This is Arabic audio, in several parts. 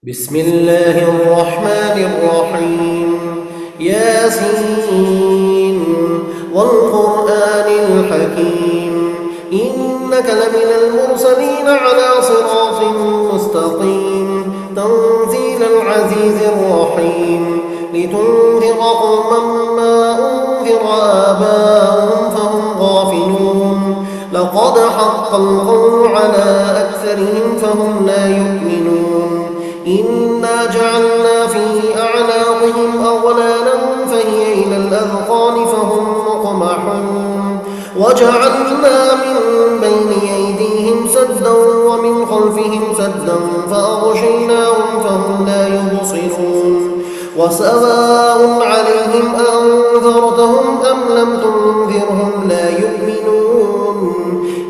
بسم الله الرحمن الرحيم ياسين والقرآن الحكيم إنك لمن المرسلين على صراط مستقيم تنزيل العزيز الرحيم لتنذر قوما ما أنذر آباؤهم فهم غافلون لقد حق القول على أكثرهم فهم لا يؤمنون إنا جعلنا في أعناقهم أغلالا فهي إلى الأذقان فهم مقمحون وجعلنا من بين أيديهم سدا ومن خلفهم سدا فأغشيناهم فهم لا يبصرون وسواء عليهم أنذرتهم أم لم تنذرهم لا يؤمنون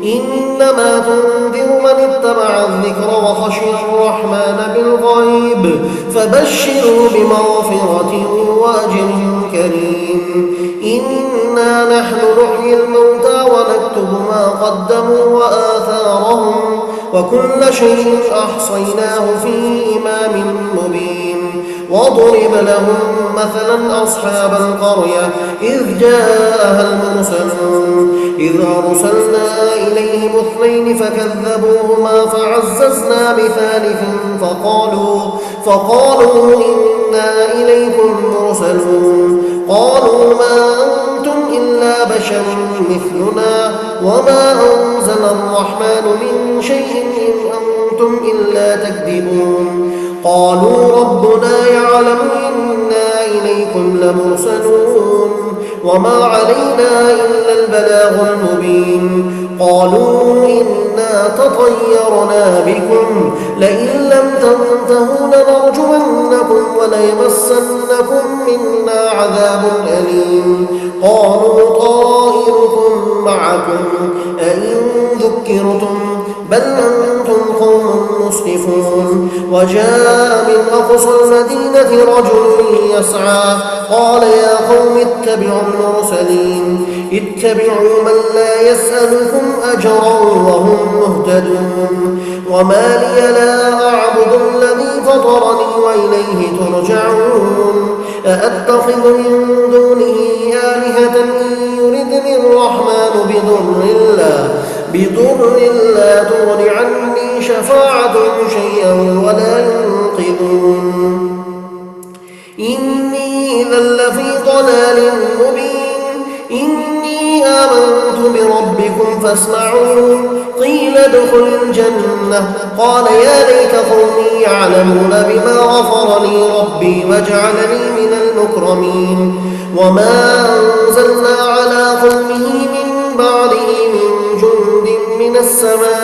إنما تنذر من اتبع الذكر وخشي الرحمن بالغيب فبشروا بمغفرة وأجر كريم إنا نحن نحيي الموتى ونكتب ما قدموا وآثارهم وكل شيء أحصيناه في إمام مبين واضرب لهم مثلا أصحاب القرية إذ جاءها المرسلون إذ أرسلنا إليهم اثنين فكذبوهما فعززنا بثالث فقالوا إنا إليكم مرسلون قالوا ما أنتم إلا بشر مثلنا وما أنزل الرحمن من شيء إن أنتم إلا تكذبون قالوا ربنا يعلم إنا إليكم لمرسلون وما علينا إلا البلاغ المبين قالوا إنا تطيرنا بكم لئن لم تنتهوا لنرجمنكم وليمسنكم منا عذاب أليم قالوا طائركم معكم أئن ذكرتم بل أنتم قوم مسرفون وجاء من أقصى المدينة رجل يسعى قال يا قوم اتبعوا المرسلين اتبعوا من لا يسألكم أجرا وهم مهتدون وما لي لا أعبد الذي فطرني وإليه ترجعون أأتخذ من دونه آلهة إن يردني الرحمن بضر لا تغن عني شفاعتهم شيئا ولا ينقذون إني إذا لفي ضلال مبين إني آمنت بربكم فاسمعون قيل ادخل الجنة قال يا ليت قومي يعلمون بما غفر لي ربي وجعلني من المكرمين وما أنزلنا على قومه من بعده من جند من السماء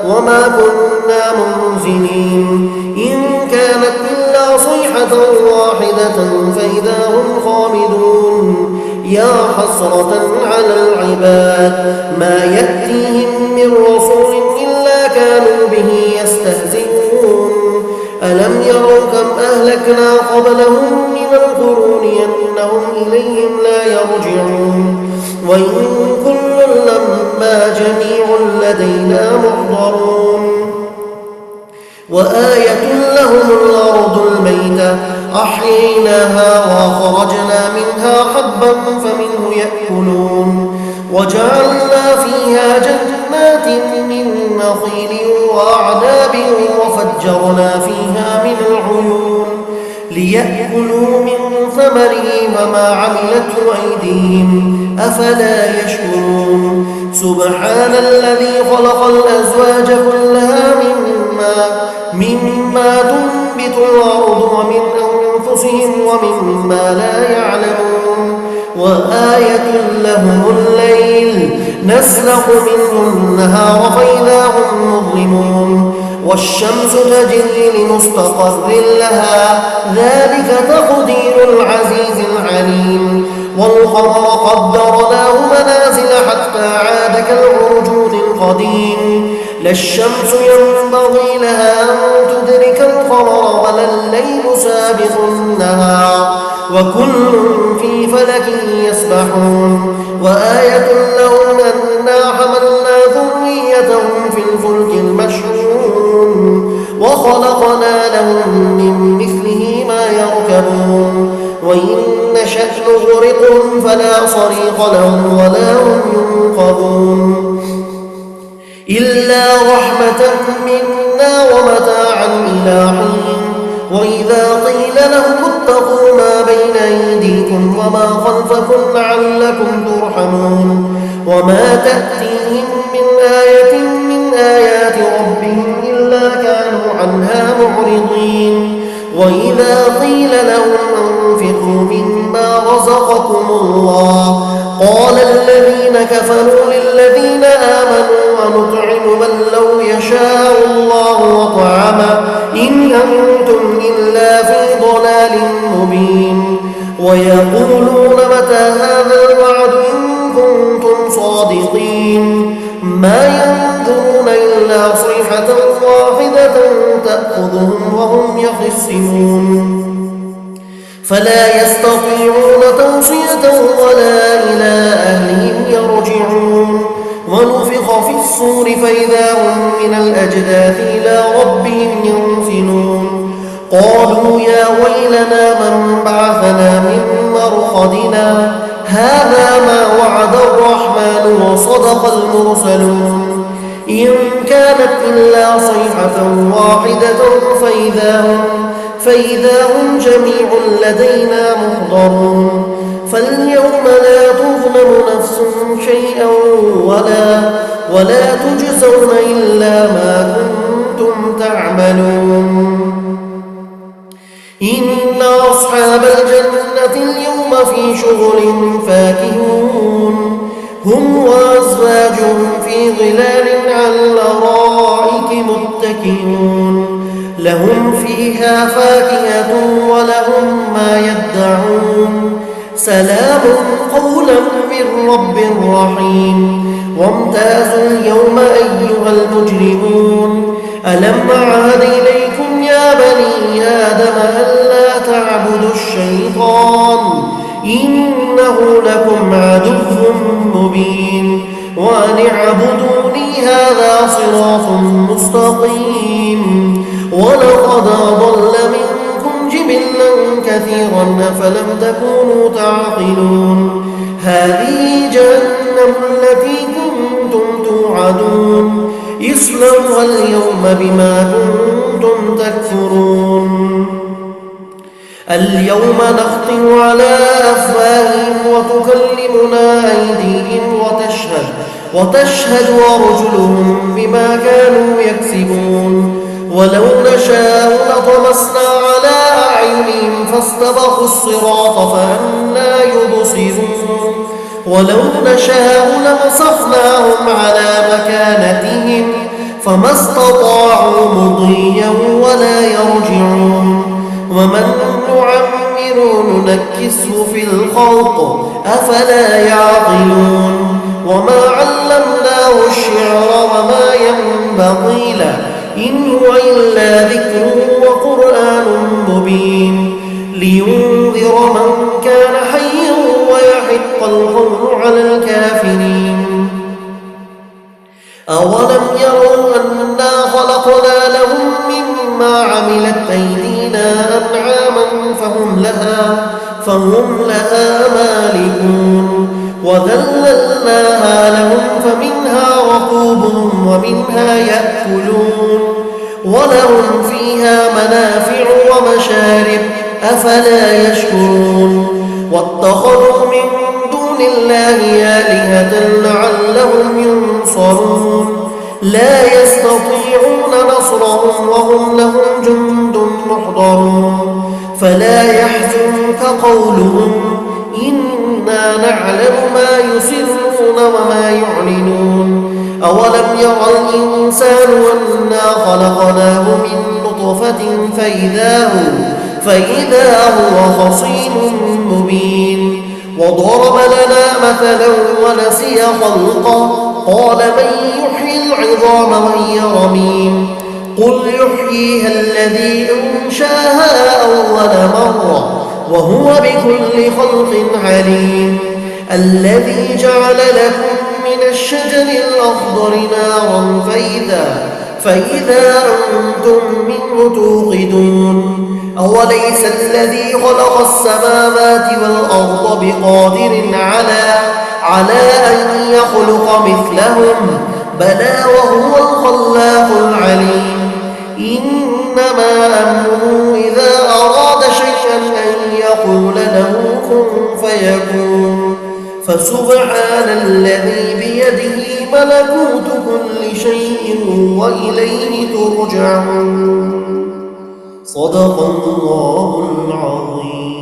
وما كنا منزلين إن كانت إلا صيحة واحدة فإذا هم خامدون يا حسرة على العباد ما يأتيهم من رسول إلا كانوا به يستهزئون ألم يروا كم أهلكنا قبلهم من القرون أنهم إليهم لا يرجعون وإن كل لما جميع لدينا محضرون وآية لهم الأرض الميتة أحييناها وخرجنا منها حبا فمنه يأكلون وجعلنا فيها جنات من نخيل وأعناب وفجرنا فيها من العيون ليأكلوا من ثمره وما عملته أيديهم أفلا يشكرون سبحان الذي خلق الأزواج كلها مما تنبت الأرض ومن أنفسهم ومما لا يعلمون وآية لهم الليل نسلخ منه النهار فإذا هم مظلمون والشمس تجري لمستقر لها ذلك تقدير العزيز العليم والقمر قدرناه منازل حتى عاد كالعرجون القديم لا الشمس ينبغي لها أن تدرك القمر ولا الليل سابق النهار وكل في فلك يسبحون وآية لهم أنا حملنا ذريتهم في الفلك المشحون وخلقنا لهم من مثله ما يركبون وإن نشأ نغرقهم فلا صريخ لهم ولا هم ينقذون إلا رحمة منا ومتاعا إلى حين وإذا قيل لهم اتقوا ما بين أيديكم وما خلفكم لعلكم ترحمون وما تأتيهم من آية من آيات ربهم إلا كانوا عنها معرضين وإذا قيل لهم أنفقوا مما رزقكم الله قال الذين كفروا للذين آمنوا ونطعم من لو يشاء الله وطعمه إن أنتم إلا في ضلال مبين ويقولون متى هذا الوعد إن كنتم صادقين ما ينظرون إلا صيحة واحدة تأخذهم وهم يخصمون فلا يستطيعون توصية ولا إلى أهلهم يرجعون ونفخ في الصور فإذا هم من الأجداث إلى ربهم ينسلون قالوا يا ويلنا من بعثنا من مرقدنا هذا ما وعد الرحمن وصدق المرسلون إن كانت إلا صيحة واحدة فإذا هم جميع لدينا محضرون فاليوم لا تظلم نفس شيئا ولا تجزون إلا ما كنتم تعملون إن أصحاب الجنة اليوم في شغل فاكهون هم وأزواجهم في ظلال على الأرائك متكئون لهم فيها فاكهة ولهم ما يدعون سلام قولا من رب رحيم وامتازوا اليوم أيها المجرمون ألم أعهد إليكم يا بني آدم ألا تعبدوا الشيطان إنه لكم عدو مبين وأن اعبدوني هذا صراط مستقيم ولقد أضل منكم جبلا كثيرا أفلم تكونوا تعقلون هذه جهنم التي كنتم توعدون اصلوها اليوم بما كنتم تكفرون اليوم نختم على أفواههم وتكلمنا أيديهم وتشهد أرجلهم بما كانوا يكسبون ولو نشاء لطمسنا على أعينهم فاستبقوا الصراط فأنى يبصرون ولو نشاء لمسخناهم على مكانتهم فما استطاعوا مضيا ولا يرجعون ومن نعمر ننكسه في الخلق أفلا يعقلون وما علمناه الشعر وما ينبغي له إن هو إلا ذكر وقرآن مبين لينذر من كان حيا ويحق القول على الكافرين أولم يروا أنا خلقنا لهم مما عملت أيدينا أنعاما فهم لها مالكون وذللناها لهم فمنها ركوبهم ومنها يأكلون ولهم فيها منافع ومشارب أفلا يشكرون واتخذوا من دون الله آلهة لعلهم ينصرون لا يستطيعون نصرهم وهم لهم جند محضرون فلا يحزنك قولهم إنا نعلم ما يسرون وما يعلنون أولم يرى الإنسان أنا خلقناه من نطفة فإذا هو خصيم مبين وضرب لنا مثلا ونسي خلقه قال من يحيي العظام وهي رميم قل يحييها الذي أنشاها أول مرة وهو بكل خلق عليم الذي جعل لكم من الشجر الأخضر نارا فإذا أنتم منه توقدون أوليس الذي خلق السماوات والأرض بقادر على أن يخلق مثلهم بلى وهو الخلاق العليم إنما أمره إذا أراد شيئا أن يقول له كن فيكون فسبحان الذي بيده ملكوت كل شيء وإليه ترجعون صدق الله العظيم.